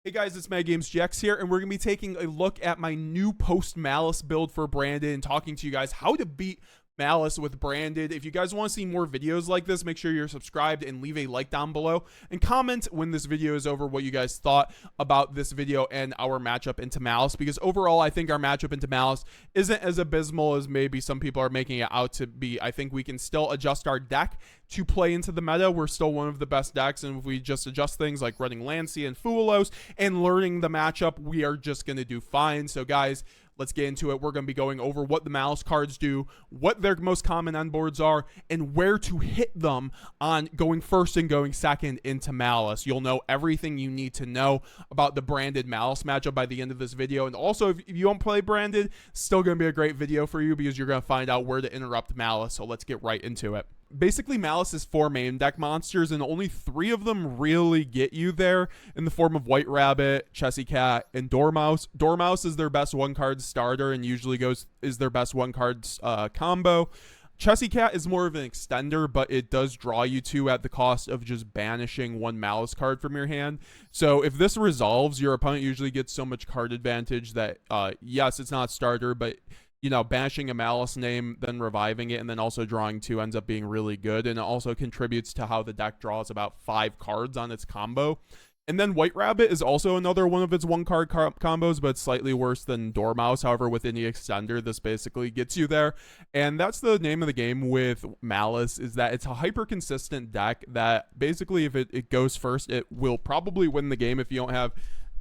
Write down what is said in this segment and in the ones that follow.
Hey guys, it's METAGAMESGX here, and we're going to be taking a look at my new post-Malice build for Branded and talking to you guys how to beat Malice with Branded. If you guys want to see more videos like this, make sure you're subscribed and leave a like down below and comment when this video is over what you guys thought about this video and our matchup into Malice, because overall I think our matchup into Malice isn't as abysmal as maybe some people are making it out to be. I think we can still adjust our deck to play into the meta. We're still one of the best decks, and if we just adjust things like running Lancia and Fuelos and learning the matchup, we are just going to do fine. So guys, let's get into it. We're going to be going over what the Malice cards do, what their most common end boards are, and where to hit them on going first and going second into Malice. You'll know everything you need to know about the Branded Malice matchup by the end of this video. And also, if you don't play Branded, still going to be a great video for you because you're going to find out where to interrupt Malice. So let's get right into it. Basically, Malice is 4 main deck monsters, and only 3 of them really get you there in the form of White Rabbit, Chessy Cat, and Dormouse. Dormouse is their best 1-card starter and usually is their best 1-card combo. Chessy Cat is more of an extender, but it does draw you 2 at the cost of just banishing 1 Malice card from your hand. So if this resolves, your opponent usually gets so much card advantage that, yes, it's not starter, but you know, banishing a Malice name, then reviving it, and then also drawing 2 ends up being really good. And it also contributes to how the deck draws about 5 cards on its combo. And then White Rabbit is also another one of its 1-card combos, but slightly worse than Dormouse. However, with any extender, this basically gets you there. And that's the name of the game with Malice, is that it's a hyper-consistent deck that basically, if it goes first, it will probably win the game if you don't have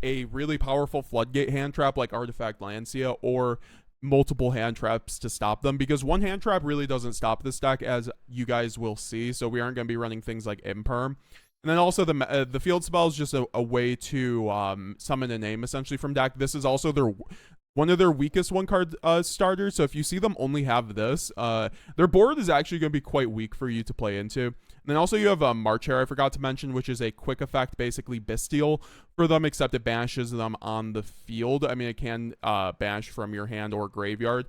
a really powerful Floodgate hand trap like Artifact Lancia or multiple hand traps to stop them, because 1 hand trap really doesn't stop this deck, as you guys will see. So we aren't going to be running things like Imperm. And then also the field spell is just a way to summon a name essentially from deck. This is also one of their weakest 1-card starters. So if you see them only have this, their board is actually going to be quite weak for you to play into. And then also you have March Hare, I forgot to mention, which is a quick effect, basically Bestial for them, except it banishes them on the field. I mean, it can banish from your hand or graveyard,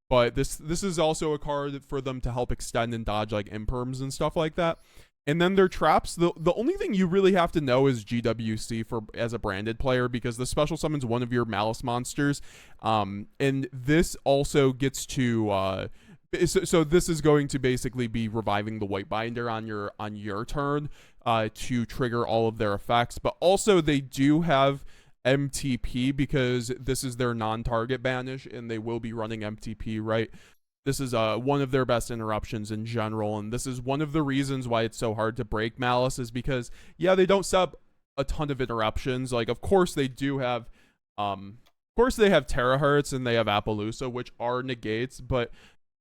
but this is also a card for them to help extend and dodge like Imperms and stuff like that. And then their traps, the only thing you really have to know is GWC as a Branded player, because the special summons one of your Malice monsters. And this also gets to so this is going to basically be reviving the White Binder on your turn to trigger all of their effects. But also they do have MTP, because this is their non-target banish, and they will be running MTP, right? This is one of their best interruptions in general, and this is one of the reasons why it's so hard to break Malice, is because, yeah, they don't set up a ton of interruptions. Like, of course they do have, Terahertz and they have Appaloosa, which are negates, but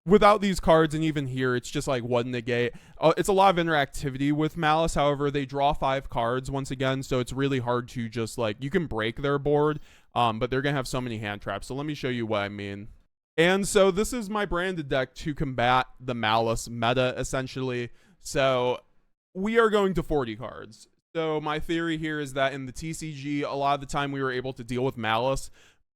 without these cards, and even here, it's just like 1 negate. It's a lot of interactivity with Malice. However, they draw 5 cards once again, so it's really hard to just, like, you can break their board, but they're going to have so many hand traps. So let me show you what I mean. And so this is my Branded deck to combat the Malice meta, essentially. So we are going to 40 cards. So my theory here is that in the TCG, a lot of the time we were able to deal with Malice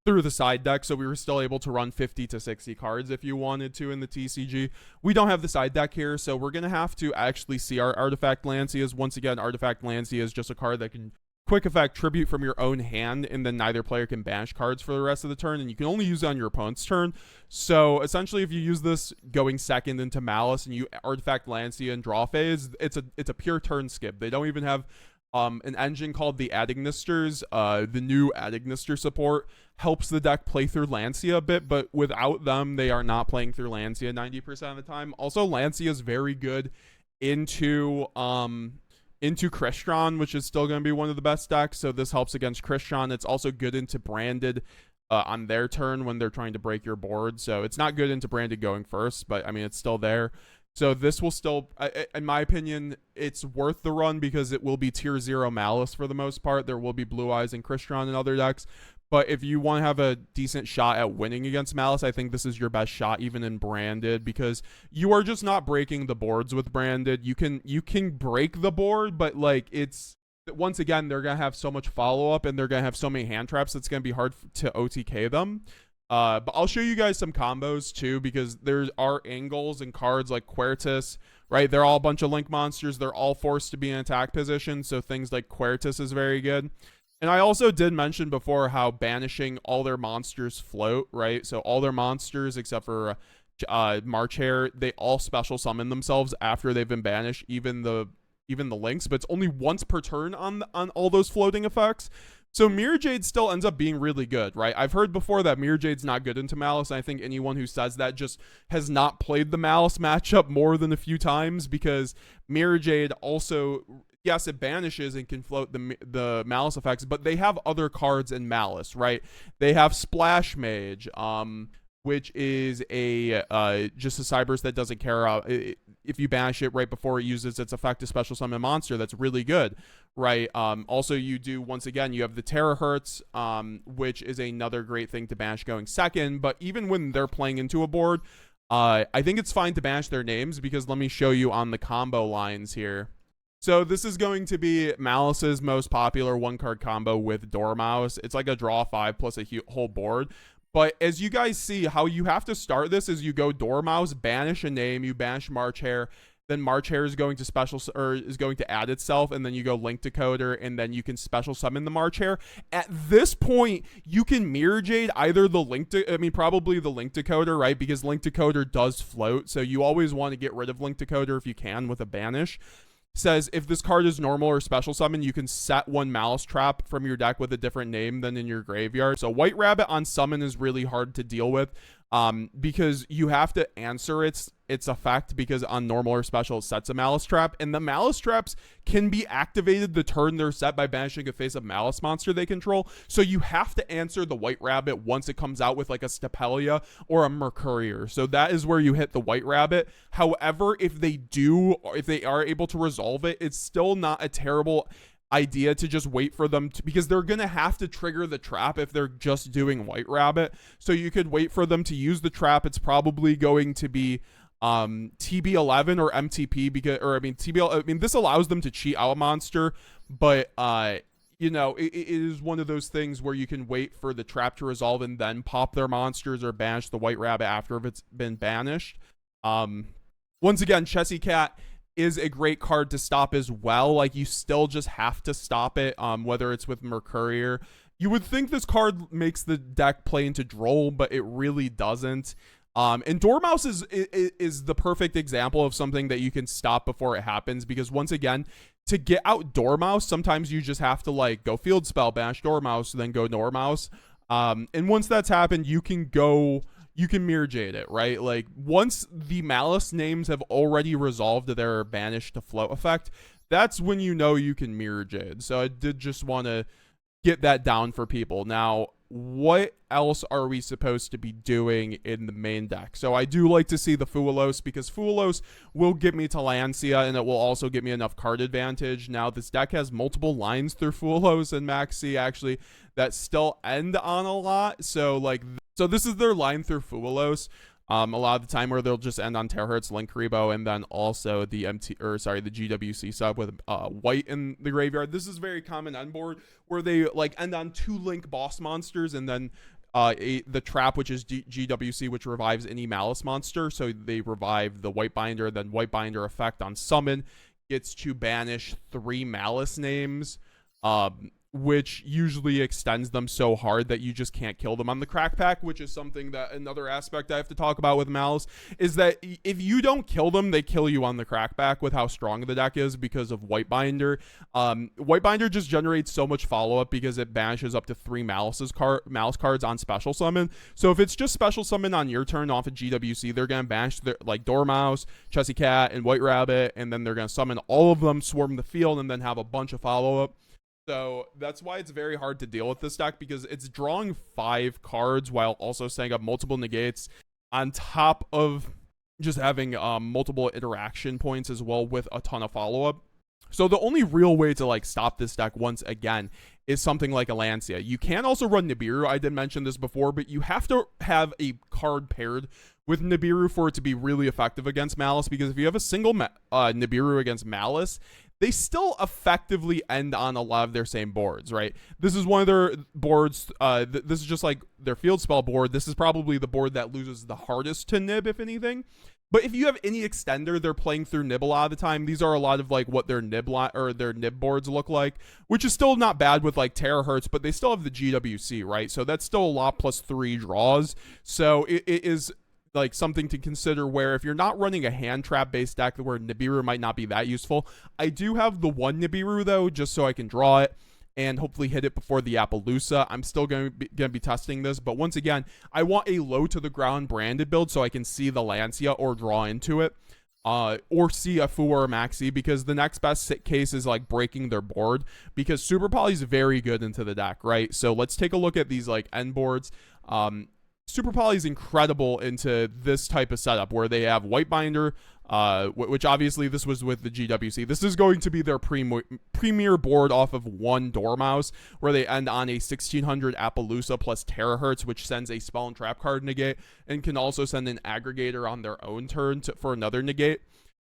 through the side deck, so we were still able to run 50 to 60 cards if you wanted to in the TCG. We don't have the side deck here, so we're going to have to actually see our Artifact Lancias. Once again, Artifact Lancia is just a card that can quick effect tribute from your own hand, and then neither player can banish cards for the rest of the turn, and you can only use it on your opponent's turn. So essentially, if you use this going second into Malice and you Artifact Lancia and draw phase, it's a pure turn skip. They don't even have an engine called the Adignisters. The new Adignister support helps the deck play through Lancia a bit, but without them, they are not playing through Lancia 90% of the time. Also, Lancia is very good into Crystron, which is still going to be one of the best decks, so this helps against Crystron. It's also good into Branded on their turn when they're trying to break your board, so it's not good into Branded going first, but I mean, it's still there. So this will still, in my opinion, it's worth the run, because it will be tier 0 Malice for the most part. There will be Blue Eyes and Crystron and other decks, but if you want to have a decent shot at winning against Malice, I think this is your best shot, even in Branded, because you are just not breaking the boards with Branded. You can break the board, but like, it's, once again, they're gonna have so much follow-up, and they're gonna have so many hand traps, it's gonna be hard to OTK them. But I'll show you guys some combos too, because there are angles and cards like Quertus, right? They're all a bunch of link monsters. They're all forced to be in attack position, so things like Quertus is very good. And I also did mention before how banishing all their monsters float, right? So all their monsters except for March Hare, they all special summon themselves after they've been banished, even the links, but it's only once per turn on all those floating effects. So Mirror Jade still ends up being really good, right? I've heard before that Mirror Jade's not good into Malice, and I think anyone who says that just has not played the Malice matchup more than a few times, because Mirror Jade also, yes, it banishes and can float the Malice effects, but they have other cards in Malice, right? They have Splash Mage, which is just a Cyberse that doesn't care if you banish it right before it uses its effect to special summon a monster. That's really good, right? Also, you do, once again, you have the Terahertz, which is another great thing to banish going second. But even when they're playing into a board, I think it's fine to banish their names, because let me show you on the combo lines here. So this is going to be Malice's most popular one-card combo with Dormouse. It's like a draw 5 plus a whole board. But as you guys see, how you have to start this is you go Dormouse, banish a name, you banish March Hare, then March Hare is going to add itself, and then you go Link Decoder, and then you can special summon the March Hare. At this point, you can Mirror Jade either probably the Link Decoder, right? Because Link Decoder does float, so you always want to get rid of Link Decoder if you can with a banish. Says if this card is normal or special summon, you can set one Malice trap from your deck with a different name than in your graveyard. So White Rabbit on summon is really hard to deal with, because you have to answer its effect, because on normal or special it sets a Malice trap, and the Malice traps can be activated the turn they're set by banishing a face of Malice monster they control. So you have to answer the White Rabbit once it comes out with like a Stapelia or a Mercurier. So that is where you hit the White Rabbit. However, if they are able to resolve it, it's still not a terrible idea to just wait for them to, because they're gonna have to trigger the trap if they're just doing White Rabbit. So you could wait for them to use the trap. It's probably going to be TB11 or MTP, this allows them to cheat out a monster, but it is one of those things where you can wait for the trap to resolve and then pop their monsters or banish the White Rabbit after it's been banished. Once again, Chessy Cat is a great card to stop as well. Like, you still just have to stop it, whether it's with Mercurier. You would think this card makes the deck play into Droll, but it really doesn't. And Dormouse is the perfect example of something that you can stop before it happens, because once again, to get out Dormouse, sometimes you just have to like go Field Spell, banish Dormouse, then go Dormouse. And once that's happened, you can Mirror Jade it, right? Like, once the Malice names have already resolved their banish to float effect, that's when you know you can Mirror Jade. So I did just want to get that down for people. Now, what else are we supposed to be doing in the main deck? So I do like to see the Fuelos, because Fuelos will get me to Lancia, and it will also get me enough card advantage. Now, this deck has multiple lines through Fuelos and Maxi, actually, that still end on a lot. So this is their line through Fuelos. A lot of the time where they'll just end on Terahertz, Link Rebo, and then also the GWC sub with White in the graveyard. This is very common end board where they like end on 2 Link boss monsters, and then the trap, which is GWC, which revives any Malice monster. So they revive the White Binder, then White Binder effect on summon gets to banish 3 Malice names, which usually extends them so hard that you just can't kill them on the crack pack, which is something that another aspect I have to talk about with Malice is that if you don't kill them, they kill you on the crack pack with how strong the deck is because of White Binder. White Binder just generates so much follow-up because it banishes up to 3 Malice cards on special summon. So if it's just special summon on your turn off of GWC, they're going to banish like Dormouse, Chessy Cat, and White Rabbit, and then they're going to summon all of them, swarm the field, and then have a bunch of follow-up. So that's why it's very hard to deal with this deck, because it's drawing 5 cards while also setting up multiple negates on top of just having multiple interaction points as well with a ton of follow-up. So the only real way to like stop this deck once again is something like a Lancia. You can also run Nibiru. I did mention this before, but you have to have a card paired with Nibiru for it to be really effective against Malice, because if you have a single Nibiru against Malice, they still effectively end on a lot of their same boards, right? This is one of their boards. This is just like their field spell board. This is probably the board that loses the hardest to nib, if anything. But if you have any extender, they're playing through nib a lot of the time. These are a lot of like what their nib their nib boards look like, which is still not bad with like terahertz, but they still have the GWC, right? So that's still a lot plus 3 draws. So it is like something to consider where if you're not running a hand trap based deck where Nibiru might not be that useful. I do have the one Nibiru though, just so I can draw it and hopefully hit it before the Appaloosa. I'm still going to be testing this, but once again, I want a low to the ground branded build so I can see the Lancia or draw into it, or see a Fu or a Maxi, because the next best case is like breaking their board, because Super Poly is very good into the deck, right? So let's take a look at these like end boards. Super Poly is incredible into this type of setup where they have White Binder, which obviously this was with the GWC. This is going to be their premier board off of one Dormouse, where they end on a 1600 Appaloosa plus terahertz, which sends a spell and trap card negate, and can also send an aggregator on their own turn for another negate.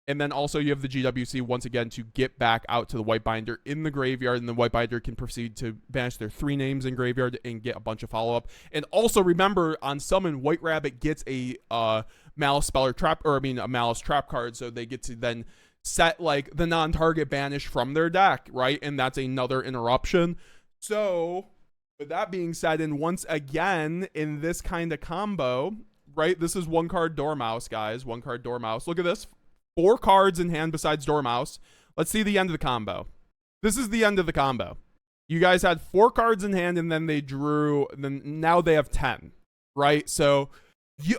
And then also you have the GWC once again to get back out to the White Binder in the graveyard, and the White Binder can proceed to banish their 3 names in graveyard and get a bunch of follow-up. And also remember, on summon, White Rabbit gets a Malice spell or trap, or I mean a Malice trap card, so they get to then set like the non-target banish from their deck, right? And that's another interruption. So with that being said, and once again in this kind of combo, right? This is 1 card Dormouse, guys. 1 card Dormouse. Look at this. 4 cards in hand besides Dormouse. Let's see the end of the combo. This is the end of the combo. You guys had 4 cards in hand, and then they drew, and then now they have 10, right? So,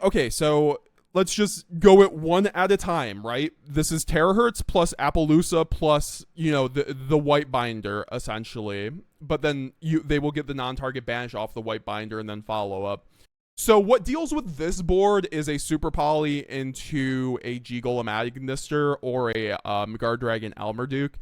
okay, so let's just go it one at a time, right? This is terahertz plus Appaloosa plus, you know, the White Binder, essentially. But then they will get the non-target banish off the White Binder and then follow up. So what deals with this board is a Super Poly into a G-Golem Agnister or a Guard Dragon Elmerduke,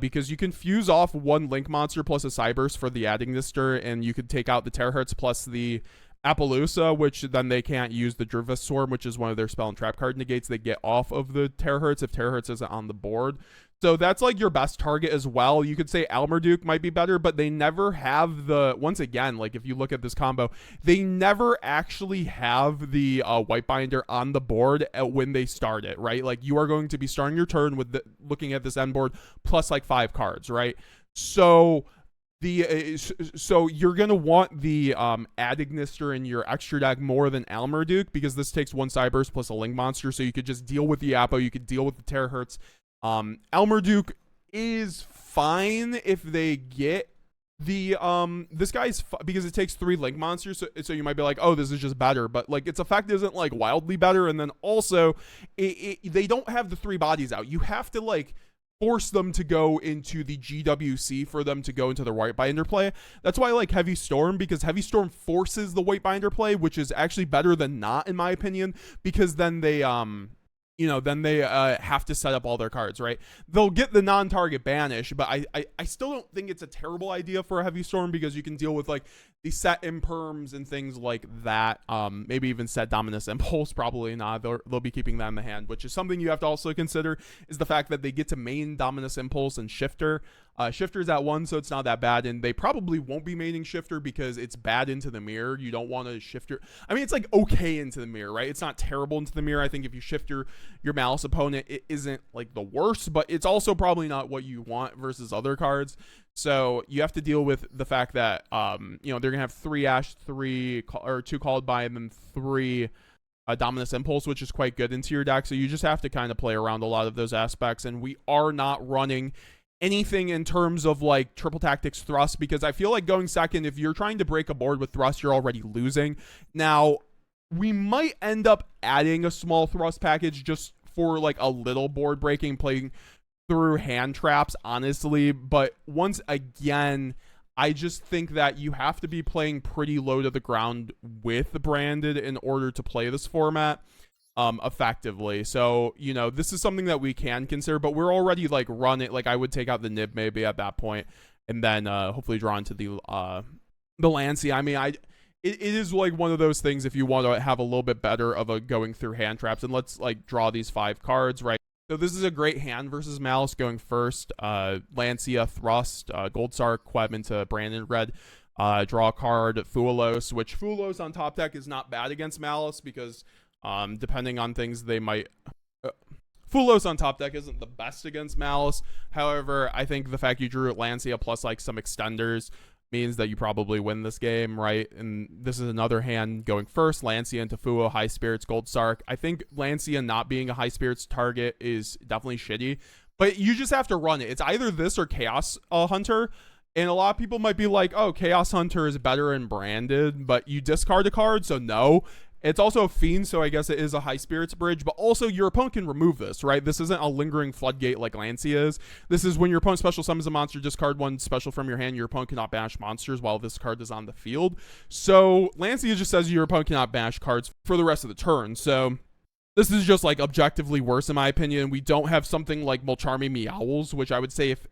because you can fuse off 1 Link Monster plus a Cyburst for the Agnister, and you could take out the Terahertz plus the Appaloosa, which then they can't use the Driva Swarm, which is one of their spell and trap card negates they get off of the Terahertz if Terahertz isn't on the board. So that's like your best target as well. You could say Elmerduke might be better, but they never have the, once again, like if you look at this combo, they never actually have the White Binder on the board when they start it, right? Like you are going to be starting your turn with looking at this end board plus like 5 cards, right? So so you're gonna want the Agnister in your extra deck more than Elmerduke, because this takes 1 Cyburst plus a Link Monster, so you could just deal with the Appo, you could deal with the Terahertz. Elmerduke is fine if they get the this guy's because it takes 3 Link Monsters, so you might be like, oh, this is just better, but like its effect isn't like wildly better. And then also they don't have the 3 bodies out. You have to like force them to go into the GWC for them to go into the White Binder play. That's why I like Heavy Storm, because Heavy Storm forces the White Binder play, which is actually better than not, in my opinion, because then they you know, then they have to set up all their cards, right? They'll get the non-target banish, but I still don't think it's a terrible idea for a Heavy Storm, because you can deal with like the set imperms and things like that. Maybe even set Dominus Impulse, probably not. They'll be keeping that in the hand, which is something you have to also consider, is the fact that they get to main Dominus Impulse and Shifter. Shifter's at 1, so it's not that bad, and they probably won't be maining Shifter because it's bad into the mirror. You don't want to Shifter. I mean, it's like okay into the mirror, right? It's not terrible into the mirror. I think if you Shifter your Malice opponent, it isn't like the worst, but it's also probably not what you want versus other cards. So you have to deal with the fact that you know, they're gonna have 3 Ash, 2 Called By, and then 3 Dominus Impulse, which is quite good into your deck. So you just have to kind of play around a lot of those aspects, and we are not running anything in terms of like triple tactics thrust, because I feel like going second, if you're trying to break a board with thrust, you're already losing. Now we might end up adding a small thrust package just for like a little board breaking, playing through hand traps, honestly. But once again, I just think that you have to be playing pretty low to the ground with the branded in order to play this format effectively. So, you know, this is something that we can consider, but we're already like running, like I would take out the nib maybe at that point, and then hopefully draw into the Lancia. I mean, it is like one of those things, if you want to have a little bit better of a going through hand traps, and let's like draw these 5 cards, right? So this is a great hand versus Malice going first. Lancia, Thrust, Gold Star, Queb into Brandon Red, draw a card, Fuelos, which Fuelos on top deck is not bad against Malice, because Depending on things, they might. Fulos on top deck isn't the best against Malice. However, I think the fact you drew Lancia plus like some extenders means that you probably win this game, right? And this is another hand going first. Lancia into Fuo, High Spirits, Gold Sark. I think Lancia not being a High Spirits target is definitely shitty, but you just have to run it. It's either this or Chaos Hunter. And a lot of people might be like, oh, Chaos Hunter is better in Branded, but you discard a card, so no. It's also a Fiend, so I guess it is a High Spirits bridge, but also your opponent can remove this, right? This isn't a lingering floodgate like Lancia is. This is when your opponent special summons a monster, discard one special from your hand, your opponent cannot banish monsters while this card is on the field. So Lancia just says your opponent cannot banish cards for the rest of the turn, so this is just like objectively worse in my opinion. We don't have something like Mulcharmy Meowls, which I would say if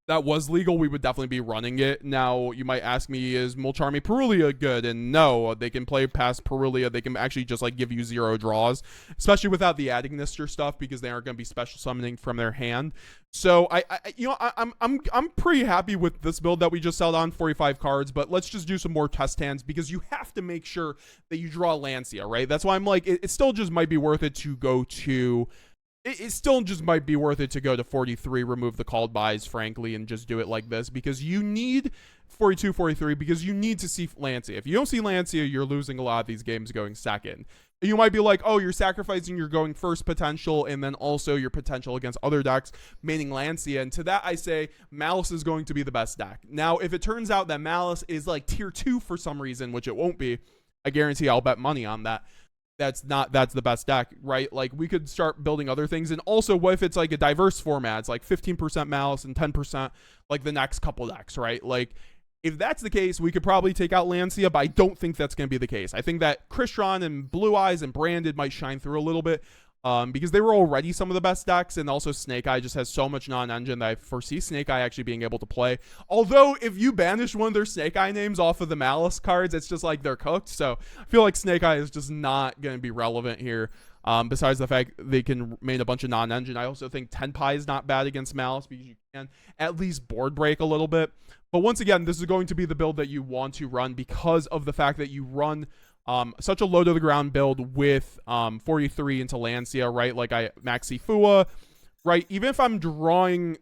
that was legal, we would definitely be running it. Now, you might ask me, is Mulcharmy Perulia good? And no, they can play past Perulia. They can actually just like give you 0 draws, especially without the Adagnister stuff because they aren't going to be special summoning from their hand. So I'm pretty happy with this build that we just sold on 45 cards, but let's just do some more test hands because you have to make sure that you draw Lancia, right? That's why I'm like, it still just might be worth it to go to. It still just might be worth it to go to 43, remove the called buys, frankly, and just do it like this because you need 42, 43 because you need to see Lancia. If you don't see Lancia, you're losing a lot of these games going second. You might be like, oh, you're sacrificing your going first potential and then also your potential against other decks, meaning Lancia. And to that, I say Malice is going to be the best deck. Now, if it turns out that Malice is like tier 2 for some reason, which it won't be, I guarantee I'll bet money on that. That's the best deck, right? Like we could start building other things. And also what if it's like a diverse format? It's like 15% Malice and 10% like the next couple decks, right? Like if that's the case, we could probably take out Lancia, but I don't think that's going to be the case. I think that Crystron and Blue Eyes and Branded might shine through a little bit because they were already some of the best decks, and also Snake Eye just has so much non-engine that I foresee Snake Eye actually being able to play. Although, if you banish one of their Snake Eye names off of the Malice cards, it's just like they're cooked. So I feel like Snake Eye is just not going to be relevant here. Besides the fact they can main a bunch of non-engine, I also think Tenpai is not bad against Malice because you can at least board break a little bit. But once again, this is going to be the build that you want to run because of the fact that you run such a low to the ground build with 43 into Lancia, right? Like I maxi Fua, right? Even if I'm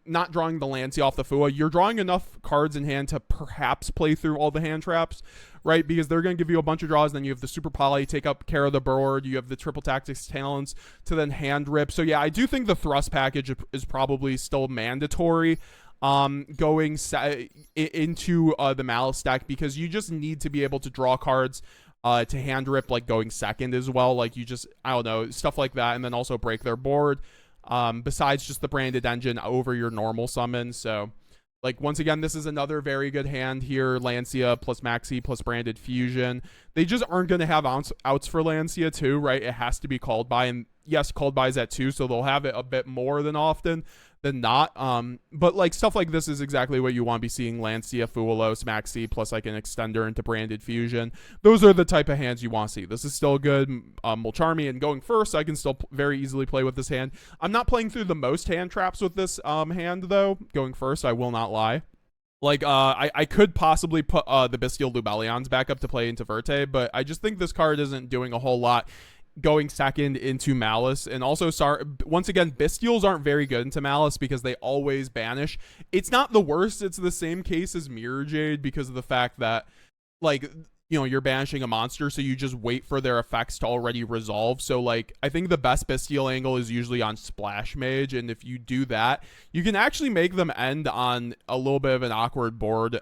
not drawing the Lancia off the Fua, you're drawing enough cards in hand to perhaps play through all the hand traps, right? Because they're going to give you a bunch of draws. Then you have the Super Poly, take up care of the board. You have the Triple Tactics Talents to then hand rip. So yeah, I do think the Thrust package is probably still mandatory going into the Malice deck because you just need to be able to draw cards to hand rip like going second as well. Like you just, I don't know, stuff like that. And then also break their board besides just the Branded engine over your normal summon. So like once again, this is another very good hand here. Lancia plus Maxi plus Branded Fusion. They just aren't going to have outs for Lancia too, right? It has to be called by, and yes, called by is at 2, so they'll have it a bit more than often than not. But like stuff like this is exactly what you want to be seeing. Lancia, Fuelos, Maxi, plus like an extender into Branded Fusion. Those are the type of hands you want to see. This is still good. Mulcharmy, and going first, I can still very easily play with this hand. I'm not playing through the most hand traps with this hand though. Going first, I will not lie. Like, I could possibly put the Bestial Lubellions back up to play into Verte, but I just think this card isn't doing a whole lot going second into Malice. And also, once again, Bestials aren't very good into Malice because they always banish. It's not the worst. It's the same case as Mirror Jade because of the fact that, like, you know, you're banishing a monster, so you just wait for their effects to already resolve. So, like, I think the best Bestial angle is usually on Splash Mage, and if you do that, you can actually make them end on a little bit of an awkward board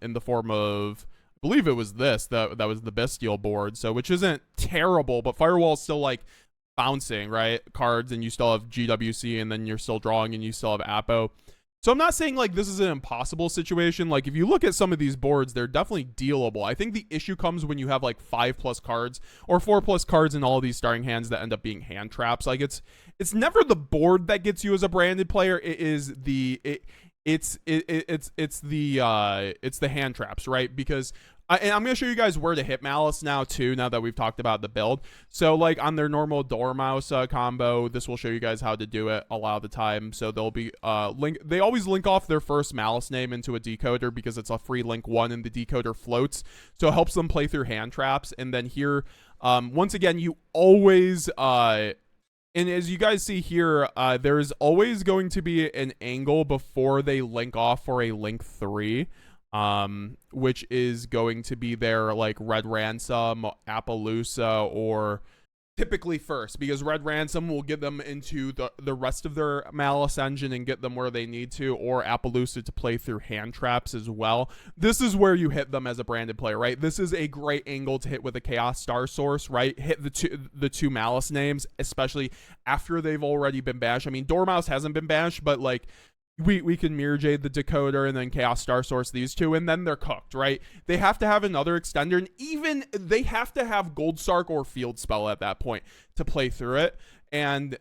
in the form of, I believe it was this, that was the Bestial board, so which isn't terrible, but Firewall's still, like, bouncing, right? Cards, and you still have GWC, and then you're still drawing, and you still have Apo. So I'm not saying like this is an impossible situation. Like if you look at some of these boards, they're definitely dealable. I think the issue comes when you have like 5+ cards or 4+ cards in all of these starting hands that end up being hand traps. Like it's never the board that gets you as a Branded player. It is it's the hand traps, right? Because and I'm gonna show you guys where to hit Malice now too. Now that we've talked about the build, so like on their normal Dormouse combo, this will show you guys how to do it a lot of the time. So they'll be they always link off their first Malice name into a decoder because it's a free link one and the decoder floats, so it helps them play through hand traps. And then here, once again, you always and as you guys see here, there's always going to be an angle before they link off for a link 3. Which is going to be their like Red Ransom, Appaloosa, or typically first, because Red Ransom will get them into the rest of their Malice engine and get them where they need to, or Appaloosa to play through hand traps as well. This is where you hit them as a branded player, right? This is a great angle to hit with a Chaos Star Source, right? Hit the two Malice names, especially after they've already been bashed. I mean, Dormouse hasn't been bashed, but like we can Mirror Jade the decoder and then Chaos Star Source these two, and then they're cooked, right? They have to have another extender, and even they have to have Gold Sark or Field Spell at that point to play through it. And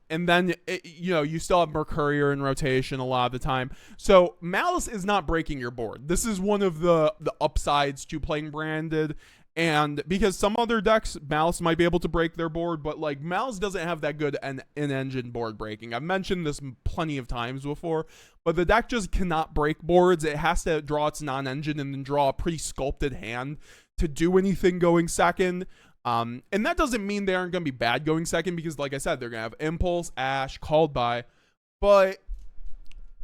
then you still have Mercurier in rotation a lot of the time. So Malice is not breaking your board. This is one of the upsides to playing branded. And because some other decks, Malice might be able to break their board, but like Malice doesn't have that good in-engine board breaking. I've mentioned this plenty of times before, but the deck just cannot break boards. It has to draw its non-engine and then draw a pretty sculpted hand to do anything going second. And that doesn't mean they aren't going to be bad going second, because like I said, they're going to have Impulse, Ash, Called By, but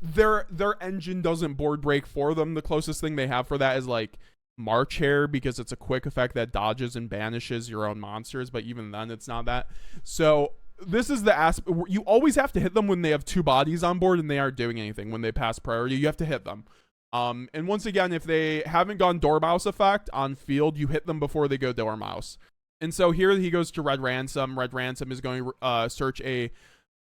their engine doesn't board break for them. The closest thing they have for that is like March Hare, because it's a quick effect that dodges and banishes your own monsters, but even then it's not that. So this is the aspect. You always have to hit them when they have two bodies on board and they aren't doing anything. When they pass priority, you have to hit them. And once again, if they haven't gone Dormouse effect on field, you hit them before they go Dormouse. And so here he goes to Red Ransom. Red Ransom is going to search a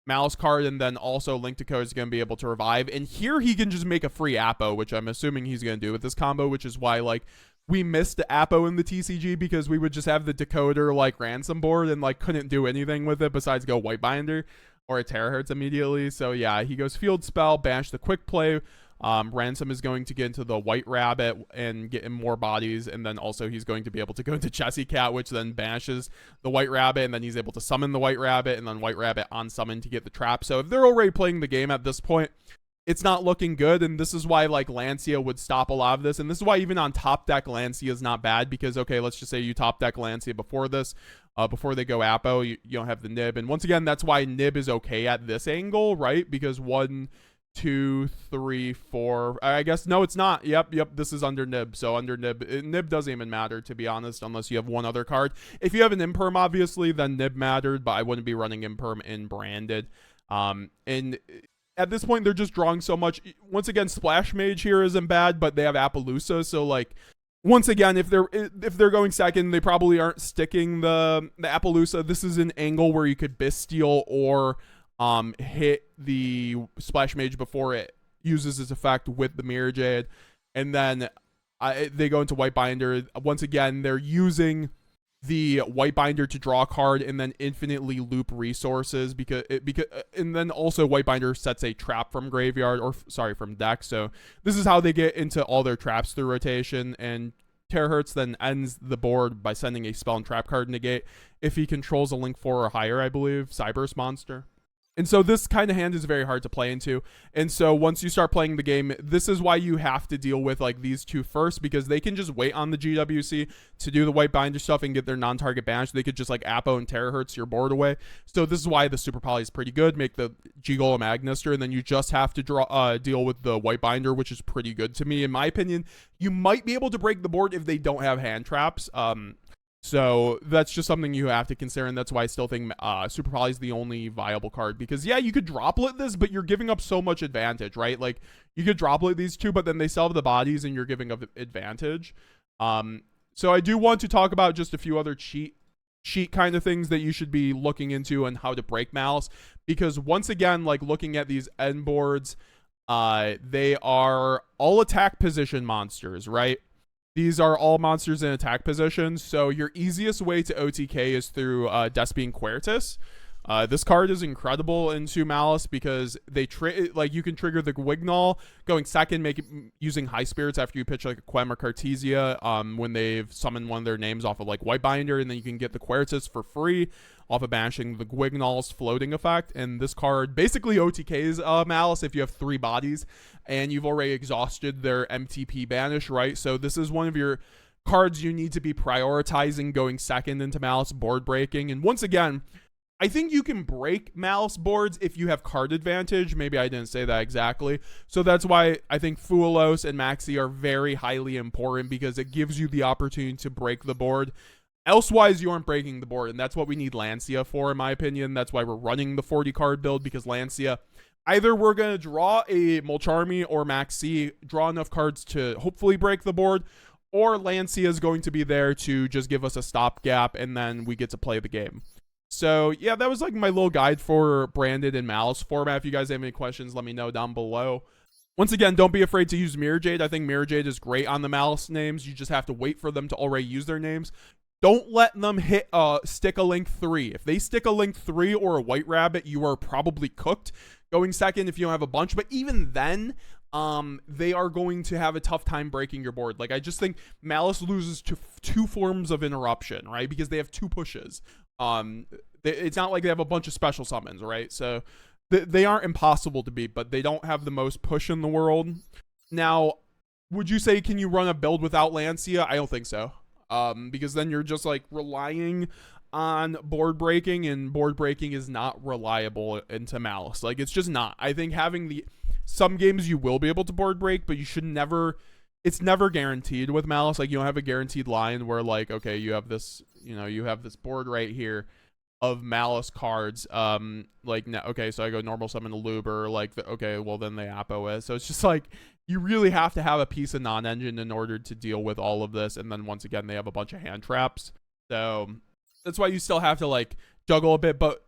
Malice card, and then also Link to Code is going to be able to revive. And here he can just make a free Appo, which I'm assuming he's going to do with this combo, which is why like we missed the Appo in the TCG, because we would just have the decoder like ransom board and like couldn't do anything with it besides go White Binder or a Terahertz immediately. So yeah, he goes Field Spell, banish the quick play. Ransom is going to get into the White Rabbit and get him more bodies, and then also he's going to be able to go into Chessy Cat, which then banishes the White Rabbit, and then he's able to summon the White Rabbit, and then White Rabbit on summon to get the trap. So if they're already playing the game at this point, it's not looking good, and this is why like Lancia would stop a lot of this, and this is why even on top deck Lancia is not bad, because okay, let's just say you top deck Lancia before this, before they go Appo, you don't have the Nib, and once again that's why Nib is okay at this angle, right? Because 1, 2, 3, 4. I guess no, it's not. Yep. This is under Nib. So under Nib, Nib doesn't even matter, to be honest, unless you have one other card. If you have an Imperm, obviously, then Nib mattered, but I wouldn't be running Imperm in branded. And at this point, they're just drawing so much. Once again, Splash Mage here isn't bad, but they have Appaloosa, so like, once again, if they're going second, they probably aren't sticking the Appaloosa. This is an angle where you could Bestial or hit the Splash Mage before it uses its effect with the Mirror Jade, and then they go into White Binder. Once again, they're using the White Binder to draw a card and then infinitely loop resources, because and then also White Binder sets a trap from graveyard, or sorry, from deck. So this is how they get into all their traps through rotation, and Terahertz then ends the board by sending a spell and trap card negate if he controls a Link 4 or higher, I believe, Cyberse monster. And so this kind of hand is very hard to play into. And so once you start playing the game, this is why you have to deal with like these two first, because they can just wait on the GWC to do the White Binder stuff and get their non-target banished. They could just like Appo and Terahertz your board away. So this is why the Super Poly is pretty good. Make the G-Golem Agnister, and then you just have to deal with the White Binder, which is pretty good to me. In my opinion, you might be able to break the board if they don't have hand traps. So that's just something you have to consider, and that's why I still think Super Poly is the only viable card. Because yeah, you could droplet this, but you're giving up so much advantage, right? Like you could droplet these two, but then they still have the bodies, and you're giving up advantage. So I do want to talk about just a few other cheat kind of things that you should be looking into and how to break Malice. Because once again, like looking at these end boards, they are all attack position monsters, right? These are all monsters in attack positions, so your easiest way to OTK is through Despia and Quertus. This card is incredible into Malice because they like you can trigger the Gwignall going second, using High Spirits after you pitch like a Quem or Cartesia when they've summoned one of their names off of like White Binder, and then you can get the Quertus for free off of banishing the Gwignall's floating effect. And this card basically OTKs Malice if you have 3 bodies and you've already exhausted their MTP banish, right? So this is one of your cards you need to be prioritizing going second into Malice board breaking. And once again, I think you can break Malice boards if you have card advantage. Maybe I didn't say that exactly. So that's why I think Fuelos and Maxi are very highly important, because it gives you the opportunity to break the board. Elsewise, you aren't breaking the board, and that's what we need Lancia for, in my opinion. That's why we're running the 40 card build, because Lancia, either we're going to draw a Molcharmi or Maxi, draw enough cards to hopefully break the board, or Lancia is going to be there to just give us a stopgap, and then we get to play the game. So yeah, that was like my little guide for branded and Malice format. If you guys have any questions, let me know down below. Once again, don't be afraid to use Mirror Jade. I think Mirror Jade is great on the Malice names. You just have to wait for them to already use their names. Don't let them hit stick a link 3. If they stick a link 3 or a White Rabbit, you are probably cooked going second if you don't have a bunch. But even then, they are going to have a tough time breaking your board. Like, I just think Malice loses to 2 forms of interruption, right? Because they have 2 pushes. It's not like they have a bunch of special summons, right? So they aren't impossible to beat, but they don't have the most push in the world. Now, would you say, can you run a build without Lancia? I don't think so. Because then you're just like relying on board breaking, and board breaking is not reliable into Malice. Like, it's just not. I think having some games you will be able to board break, but you should never, it's never guaranteed with Malice. Like, you don't have a guaranteed line where like, okay, you have this, you have this board right here of Malice cards. Like, okay, so I go normal summon a Luber, like, okay, well then they Apo it. So it's just like, you really have to have a piece of non-engine in order to deal with all of this. And then once again, they have a bunch of hand traps. So that's why you still have to like juggle a bit, but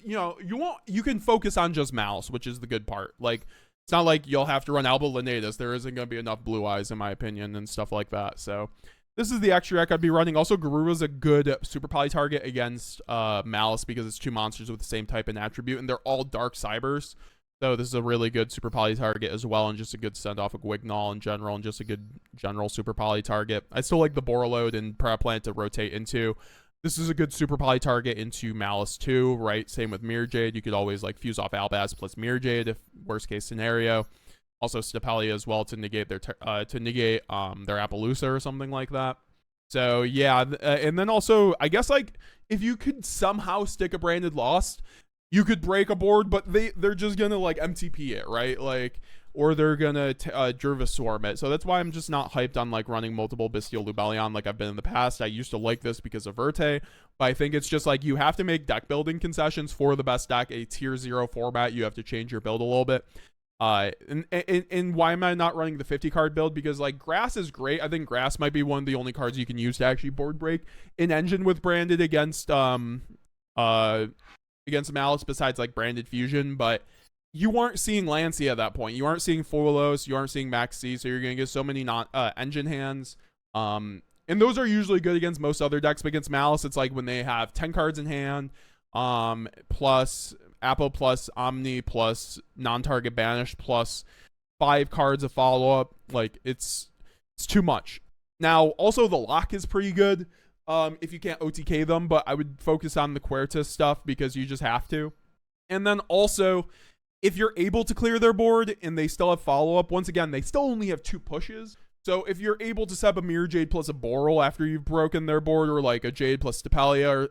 you can focus on just Malice, which is the good part. Like, it's not like you'll have to run Alba Lenatus. There isn't going to be enough Blue Eyes, in my opinion, and stuff like that. So this is the extra deck I'd be running. Also, Garuda's a good Super Poly target against Malice, because it's 2 monsters with the same type and attribute, and they're all Dark Cybers. So this is a really good Super Poly target as well, and just a good send off of Gwignall in general, and just a good general Super Poly target. I still like the Borreload and Paraplant to rotate into. This is a good Super Poly target into Malice too, right? Same with Mirror Jade. You could always like fuse off Albaz plus Mirror Jade if worst case scenario. Also Stapelia as well to negate their Appaloosa or something like that. So yeah, and then also I guess like if you could somehow stick a Branded Lost, you could break a board, but they're just gonna like MTP it, right? Like, or they're gonna Jervis Swarm it. So that's why I'm just not hyped on like running multiple Bestial Lubellion like I've been in the past. I used to like this because of Verte, but I think it's just like you have to make deck building concessions for the best deck. A tier 0 format, you have to change your build a little bit. And why am I not running the 50 card build? Because like Grass is great. I think Grass might be one of the only cards you can use to actually board break in Engine with Branded against Malice, besides like Branded Fusion. But you aren't seeing Lancia at that point. You aren't seeing Fuelos. You aren't seeing Maxi. So you're gonna get so many engine hands. And those are usually good against most other decks. But against Malice, it's like when they have 10 cards in hand, plus Apple plus Omni plus non-target banish plus 5 cards of follow-up. Like, it's too much. Now, also the lock is pretty good if you can't OTK them, but I would focus on the Quertus stuff because you just have to. And then also, if you're able to clear their board and they still have follow-up, once again, they still only have 2 pushes. So if you're able to set up a Mirror Jade plus a Boral after you've broken their board, or like a Jade plus Stapelia, or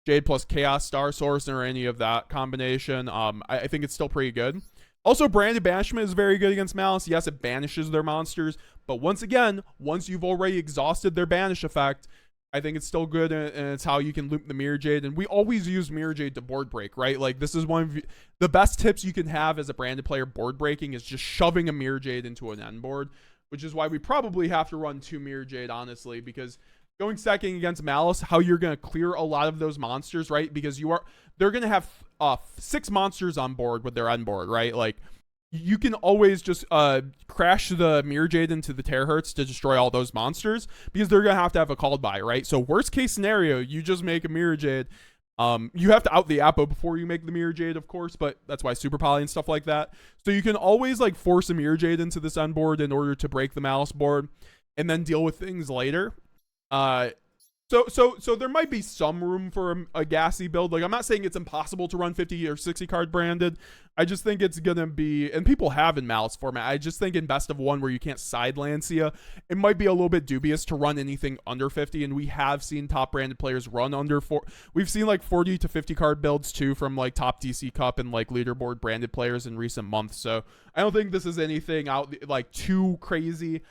Jade plus Chaos Star Source, or any of that combination, I think it's still pretty good. Also, Branded Banishment is very good against Malice. Yes, it banishes their monsters, but once again, once you've already exhausted their banish effect, I think it's still good, and it's how you can loop the Mirror Jade. And we always use Mirror Jade to board break, right? Like, this is one of the best tips you can have as a Branded player board breaking, is just shoving a Mirror Jade into an end board, which is why we probably have to run 2 Mirror Jade, honestly, because going second against Malice, how you're going to clear a lot of those monsters, right? Because they're going to have 6 monsters on board with their end board, right? Like, you can always just crash the Mirror Jade into the Terahertz to destroy all those monsters, because they're going to have a called by, right? So worst case scenario, you just make a Mirror Jade, You have to out the Apo before you make the Mirror Jade, of course, but that's why Super Poly and stuff like that. So you can always like force a Mirror Jade into this end board in order to break the Malice board and then deal with things later. So there might be some room for a gassy build. Like, I'm not saying it's impossible to run 50 or 60 card branded. I just think it's gonna be, and people have in Malice format, I just think in best of one where you can't side Lancia, it might be a little bit dubious to run anything under 50. And we have seen top branded players run under 4. We've seen like 40 to 50 card builds too from like top DC Cup and like leaderboard branded players in recent months. So I don't think this is anything out like too crazy.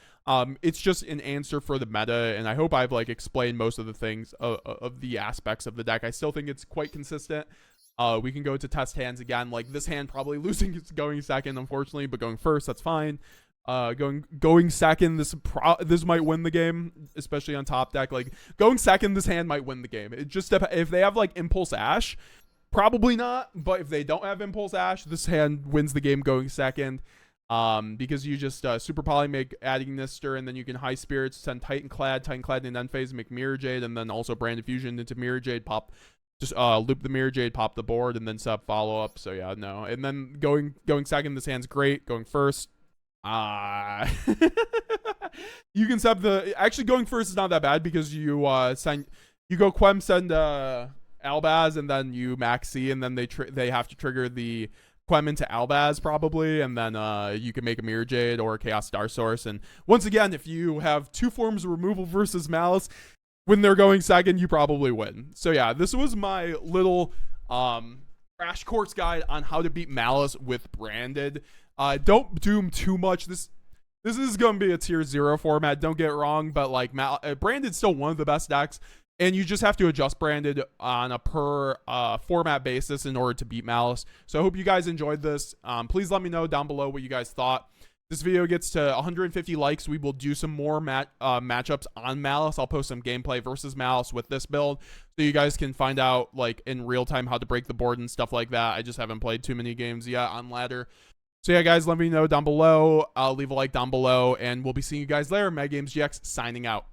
It's just an answer for the meta, and I hope I've like explained most of the things of the aspects of the deck. I still think it's quite consistent. We can go to test hands again. Like, this hand probably losing is going second, unfortunately, but going first, that's fine. Going second, this might win the game, especially on top deck. Like, going second, this hand might win the game. It just, if they have like Impulse Ash, probably not. But if they don't have Impulse Ash, this hand wins the game going second. Because you just Super Poly, make adding Nister, and then you can High Spirits, send Titan Clad in end phase, make Mirror Jade, and then also Branded Fusion into Mirror Jade, pop, just loop the Mirror Jade, pop the board, and then sub follow up. So yeah, no. And then going second, this hand's great. Going first, you can sub actually going first is not that bad because you go Quem, send Albaz, and then you max C, and then they have to trigger the Quem into Albaz probably, and then you can make a Mirror Jade or a Chaos Star Source. And once again, if you have 2 forms of removal versus Malice when they're going second, you probably win. So yeah, this was my little crash course guide on how to beat Malice with branded. Don't doom too much. This is gonna be a tier 0 format, don't get it wrong, but like branded's still one of the best decks. And you just have to adjust branded on a per format basis in order to beat Malice. So I hope you guys enjoyed this. Please let me know down below what you guys thought. This video gets to 150 likes. We will do some more matchups on Malice. I'll post some gameplay versus Malice with this build, so you guys can find out like in real time how to break the board and stuff like that. I just haven't played too many games yet on ladder. So yeah, guys, let me know down below. Leave a like down below, and we'll be seeing you guys later. METAGAMESGX signing out.